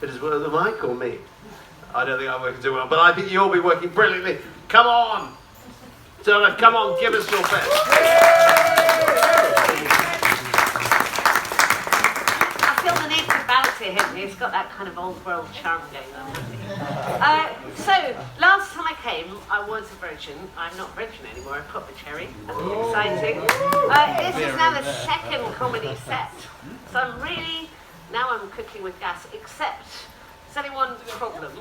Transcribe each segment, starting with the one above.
But is the mic or me? I don't think I'm working too well, but I think you'll be working brilliantly. Come on! Donnette, come on, give us your best. I feel the need to bounce it him. He's got that kind of old world charm going on, hasn't he? So, last time I came, I was a virgin. I'm not a virgin anymore. I popped the cherry. That's exciting. This is now the second comedy set. So now I'm cooking with gas, except there's only one problem.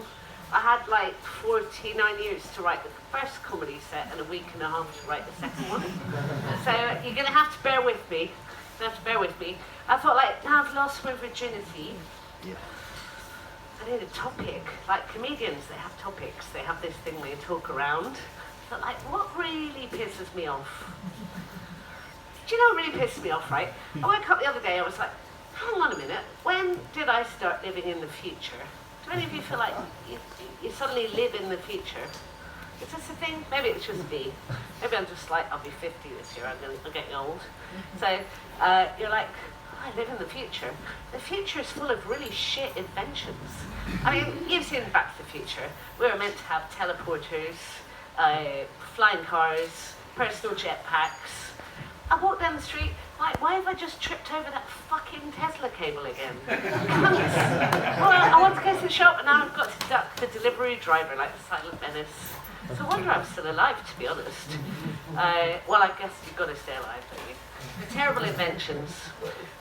I had like 49 years to write the first comedy set and a week and a half to write the second one. So you're going to have to bear with me. I thought, like, now I've lost my virginity. I need a topic. Like comedians, they have topics. They have this thing they talk around. But like, what really pisses me off? Do you know what really pisses me off, right? I woke up the other day, I was like, hang on a minute, when did I start living in the future? Do any of you feel like you suddenly live in the future? Is this a thing? Maybe it's just me. Maybe I'm just like, I'll be 50 this year, I'm getting old. So you're like, I live in the future. The future is full of really shit inventions. I mean, you've seen Back to the Future. We were meant to have teleporters, flying cars, personal jetpacks. I walked down the street, like, why have I just tripped over that fucking Tesla cable again? Well, I want to go to the shop and now I've got to duck the delivery driver like the Silent Menace. So I wonder I'm still alive, to be honest. Well, I guess you've got to stay alive, don't you? The terrible inventions.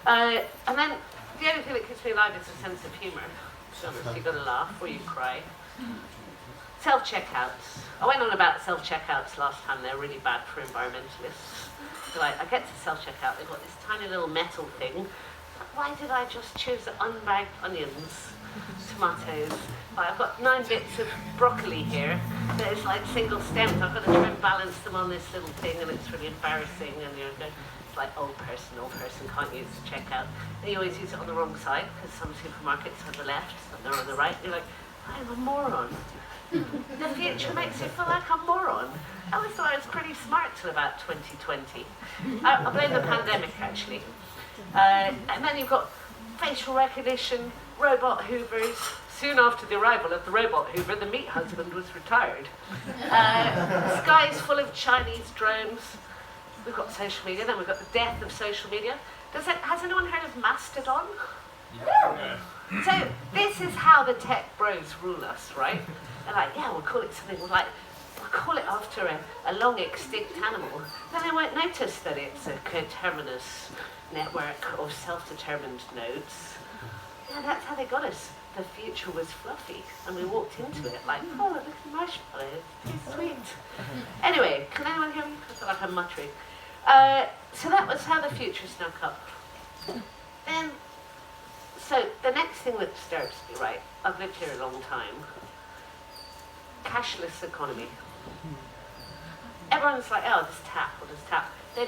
And then the only thing that keeps me alive is a sense of humour. So you've got to laugh or you cry. Self-checkouts. I went on about self-checkouts last time. They're really bad for environmentalists. So I get to self-checkout, they've got this tiny little metal thing. Why did I just choose unbagged onions, tomatoes? I've got 9 bits of broccoli here that is like single stems. I've got to try and balance them on this little thing and it's really embarrassing. And it's like old person can't use the checkout. And you always use it on the wrong side because some supermarkets are on the left and they're on the right. And you're like, I'm a moron. The future makes you feel like a moron. I always thought I was pretty smart till about 2020. I blame the pandemic, actually. And then you've got facial recognition, robot hoovers. Soon after the arrival of the robot hoover, the meat husband was retired. Skies full of Chinese drones. We've got social media, then we've got the death of social media. Has anyone heard of Mastodon? Yeah. So this is how the tech bros rule us, right? They're like, yeah, we'll call it something like, we'll call it after a long extinct animal. Then they won't notice that it's a coterminous network of self-determined nodes. Yeah, that's how they got us. The future was fluffy, and we walked into it like, oh, look at the marshmallows, it's sweet. Anyway, can anyone hear me? I feel like I'm muttering. So that was how the future snuck up. Then, so the next thing that disturbs me, right, I've lived here a long time, cashless economy. Everyone's like, oh, just tap, or just tap. They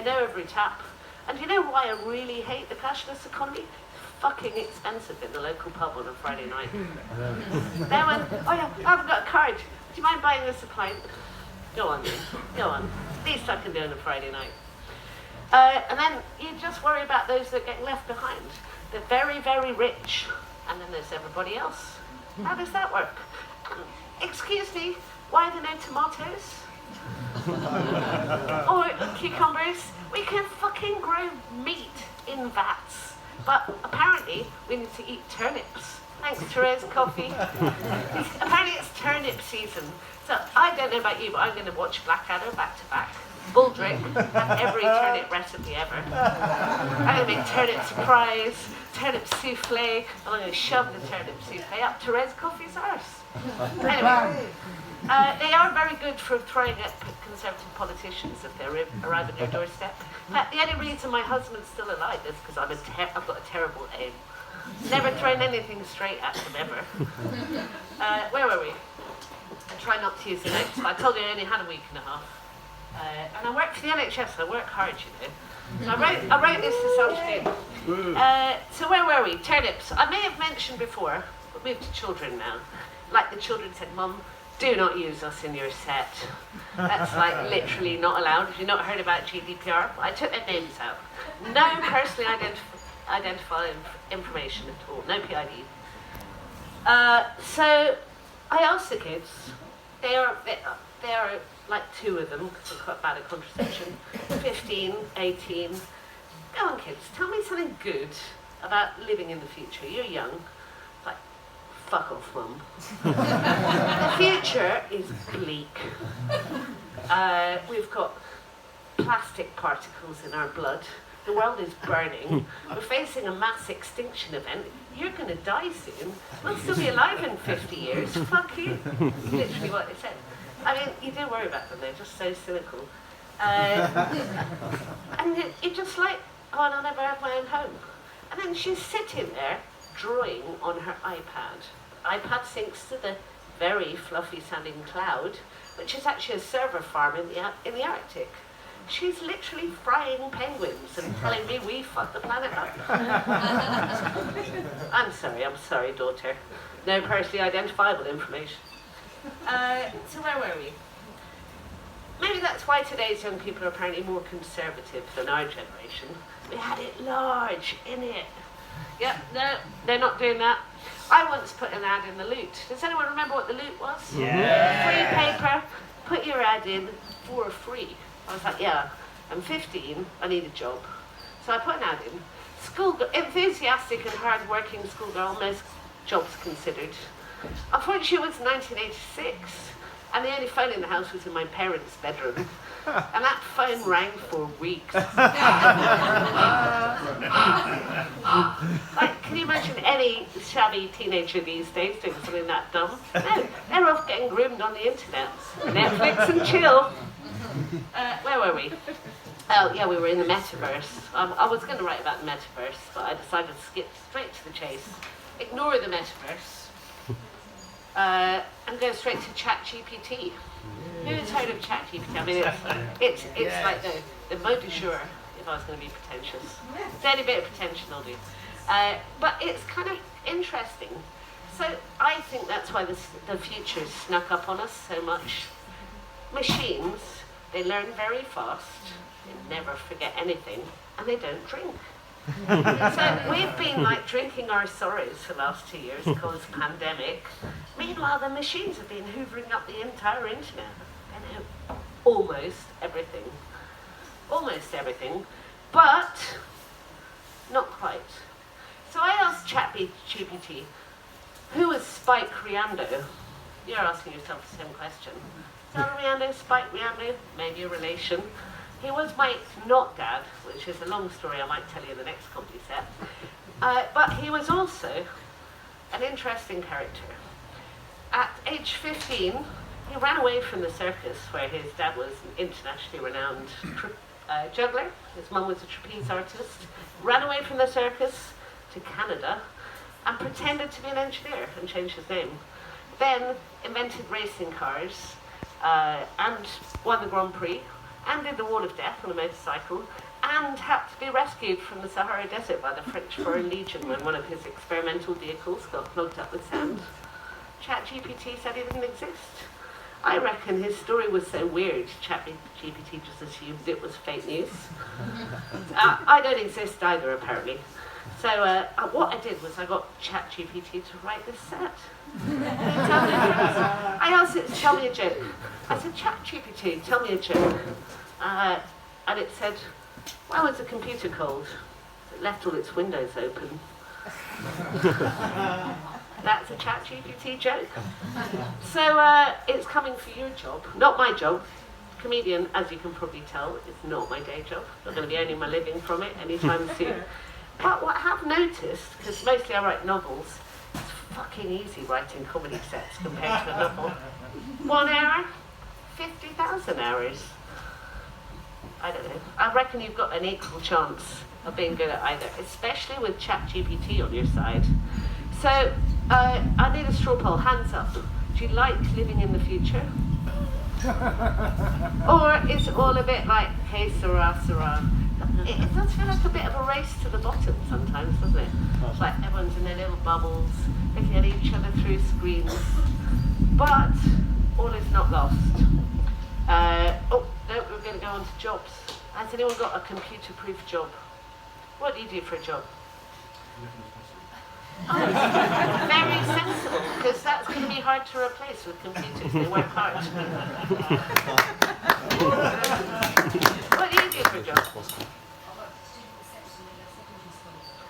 know every tap. And you know why I really hate the cashless economy? Fucking expensive in the local pub on a Friday night. They went, oh yeah, I haven't got a card. Do you mind buying us a pint? Go on then, go on. Least I can do on a Friday night. And then you just worry about those that are getting left behind. The very, very rich. And then there's everybody else. How does that work? Excuse me, why are there no tomatoes? Or cucumbers? We can fucking grow meat in vats. But apparently, we need to eat turnips. Thanks, Therese Coffee. Apparently it's turnip season. So I don't know about you, but I'm going to watch Blackadder back to back. Baldrick, have every turnip recipe ever. I'm going to make turnip surprise, turnip souffle, and I'm going to shove the turnip souffle up Therese Coffee's arse. Anyway, they are very good for throwing at Conservative politicians if they arrive at your doorstep. The only reason my husband's still alive is because I've got a terrible aim. Never thrown anything straight at them ever. Where were we? I try not to use the notes, but I told you I only had a week and a half. And I work for the NHS, I work hard, you know. So I wrote this afternoon. So where were we? Turnips. I may have mentioned before, but moved to children now. Like the children said, Mum, do not use us in your set. That's like literally not allowed. Have you not heard about GDPR? I took their names out. No personally identifiable information at all. No PID. So I asked the kids, they are like two of them, because I'm quite bad at contraception, 15, 18. Go on kids, tell me something good about living in the future. You're young. Like, fuck off, mum. The future is bleak. We've got plastic particles in our blood. The world is burning. We're facing a mass extinction event. You're going to die soon. We'll still be alive in 50 years. Fuck you. Literally what they said. I mean, you do worry about them. They're just so cynical. And you're just like, oh, and I'll never have my own home. And then she's sitting there drawing on her iPad. The iPad syncs to the very fluffy sounding cloud, which is actually a server farm in the Arctic. She's literally frying penguins and telling me we fucked the planet up. I'm sorry, daughter. No personally identifiable information. So where were we? Maybe that's why today's young people are apparently more conservative than our generation. We had it large, in it. Yep, no, they're not doing that. I once put an ad in the Loot. Does anyone remember what the Loot was? Yeah. Free paper, put your ad in for free. I was like, yeah, I'm 15, I need a job. So I put an ad in. Enthusiastic and hard-working schoolgirl, most jobs considered. Unfortunately, it was 1986, and the only phone in the house was in my parents' bedroom. And that phone rang for weeks. Like, can you imagine any shabby teenager these days doing something that dumb? No, they're off getting groomed on the internet. Netflix and chill. Where were we? Oh, yeah, we were in the metaverse. I was going to write about the metaverse, but I decided to skip straight to the chase. Ignore the metaverse. And go straight to ChatGPT. Who's heard of ChatGPT? I mean, it's like the mot du jour, if I was going to be pretentious. It's any bit of pretension I'll do. But it's kind of interesting. So I think that's why the future's snuck up on us so much. Machines, they learn very fast, they never forget anything, and they don't drink. So we've been like drinking our sorrows for the last 2 years because pandemic. Meanwhile, the machines have been hoovering up the entire internet. They know almost everything. Almost everything, but not quite. So I asked ChatGPT, who was Spike Riando? You're asking yourself the same question. Sarah Riando, Spike Riando, maybe a relation. He was my not dad, which is a long story I might tell you in the next comedy set. But he was also an interesting character. At age 15, he ran away from the circus where his dad was an internationally renowned juggler. His mum was a trapeze artist. Ran away from the circus to Canada and pretended to be an engineer and changed his name. Then invented racing cars and won the Grand Prix and did the Wall of Death on a motorcycle and had to be rescued from the Sahara Desert by the French Foreign Legion when one of his experimental vehicles got clogged up with sand. ChatGPT said he didn't exist. I reckon his story was so weird, ChatGPT just assumed it was fake news. I don't exist either, apparently. So what I did was I got ChatGPT to write this set. I asked it to tell me a joke. I said, ChatGPT, tell me a joke. And it said, why was the computer cold? It left all its windows open. That's a ChatGPT joke. So it's coming for your job, not my job. Comedian, as you can probably tell, is not my day job. I'm not going to be earning my living from it anytime soon. But what I have noticed, because mostly I write novels, it's fucking easy writing comedy sets compared to a novel. 1 hour, 50,000 hours. I don't know. I reckon you've got an equal chance of being good at either, especially with ChatGPT on your side. So, I need a straw poll. Hands up. Do you like living in the future? Or is it all a bit like, hey, Sarah, Sarah? It does feel like a bit of a race to the bottom sometimes, doesn't it? It's like everyone's in their little bubbles, looking at each other through screens. But all is not lost. Oh, no, we're going to go on to jobs. Has anyone got a computer-proof job? What do you do for a job? Oh, very sensible. hard to replace with computers. They work hard. What do you do for a job?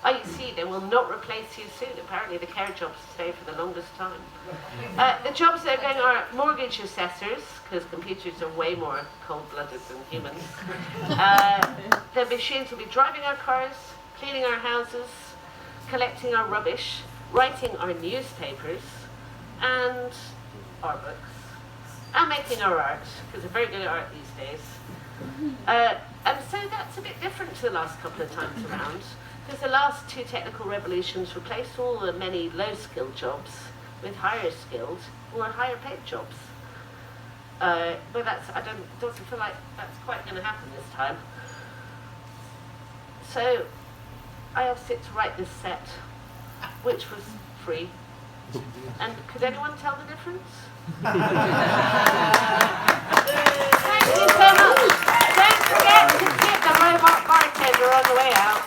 Oh, you see, they will not replace you soon. Apparently the care jobs stay for the longest time. The jobs that are going are mortgage assessors, because computers are way more cold-blooded than humans. The machines will be driving our cars, cleaning our houses, collecting our rubbish, writing our newspapers, and our books, and making our art, because they're very good at art these days. And so that's a bit different to the last couple of times around, because the last two technical revolutions replaced all the many low-skilled jobs with higher skilled or higher paid jobs. But doesn't feel like that's quite going to happen this time. So I asked it to write this set, which was free. And could anyone tell the difference? Thank you so much. Don't forget to tip the robot bartender on the way out.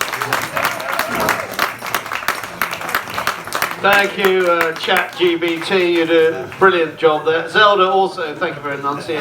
Thank you, ChatGPT. You did a brilliant job there. Zelda also, thank you for enunciating.